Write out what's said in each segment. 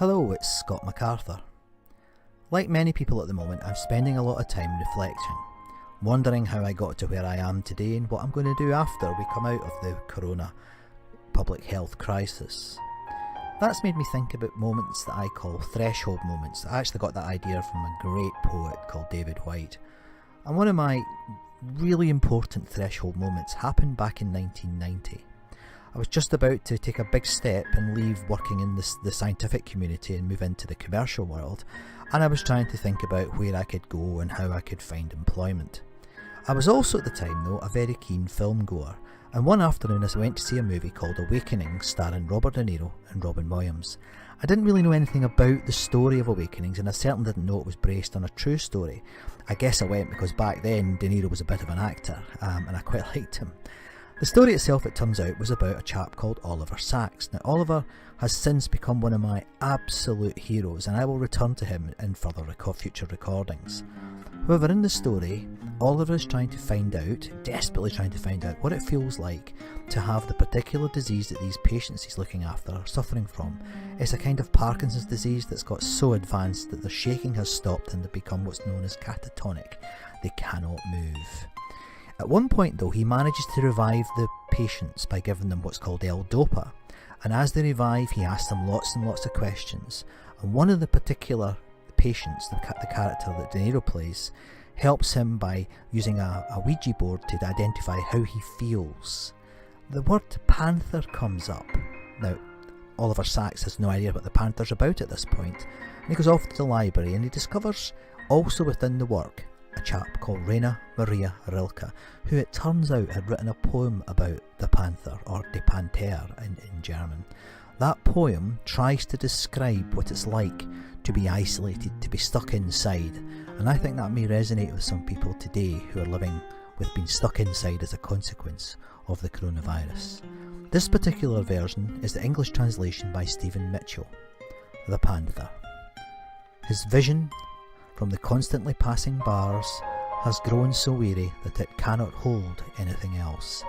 Hello, it's Scott MacArthur. Like many people at the moment, I'm spending a lot of time reflecting, wondering how I got to where I am today and what I'm going to do after we come out of the corona public health crisis. That's made me think about moments that I call threshold moments. I actually got that idea from a great poet called David Whyte. And one of my really important threshold moments happened back in 1990. I was just about to take a big step and leave working in the scientific community and move into the commercial world, and I was trying to think about where I could go and how I could find employment. I was also at the time though a very keen film goer, and one afternoon I went to see a movie called Awakening starring Robert De Niro and Robin Williams. I didn't really know anything about the story of Awakenings, and I certainly didn't know it was based on a true story. I guess I went because back then De Niro was a bit of an actor, and I quite liked him. The story itself, it turns out, was about a chap called Oliver Sacks. Now, Oliver has since become one of my absolute heroes, and I will return to him in further future recordings. However, in the story, Oliver is desperately trying to find out what it feels like to have the particular disease that these patients he's looking after are suffering from. It's a kind of Parkinson's disease that's got so advanced that their shaking has stopped and they've become what's known as catatonic. They cannot move. At one point though, he manages to revive the patients by giving them what's called L-DOPA, and as they revive he asks them lots and lots of questions, and one of the particular patients, the character that De Niro plays, helps him by using a Ouija board to identify how he feels. The word panther comes up. Now, Oliver Sacks has no idea what the panther's about at this point, and he goes off to the library and he discovers, also within the work, a chap called Rainer Maria Rilke, who it turns out had written a poem about the panther, or De Panther in German. That poem tries to describe what it's like to be isolated, to be stuck inside, and I think that may resonate with some people today who are living with being stuck inside as a consequence of the coronavirus. This particular version is the English translation by Stephen Mitchell, The Panther. His vision from the constantly passing bars has grown so weary that it cannot hold anything else.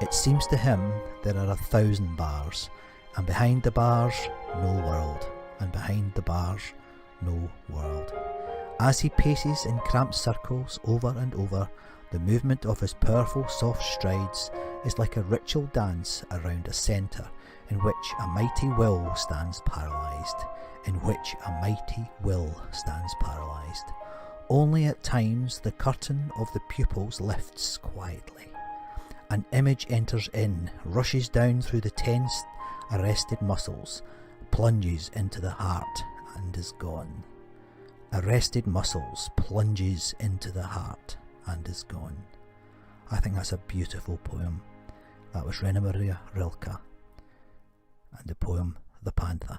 It seems to him there are 1,000 bars, and behind the bars no world, and behind the bars no world. As he paces in cramped circles over and over, the movement of his powerful soft strides is like a ritual dance around a centre in which a mighty will stands paralysed. Only at times the curtain of the pupils lifts quietly. An image enters in, rushes down through the tense, arrested muscles, plunges into the heart and is gone. Arrested muscles plunges into the heart and is gone. I think that's a beautiful poem. That was Rainer Maria Rilke and the poem The Panther.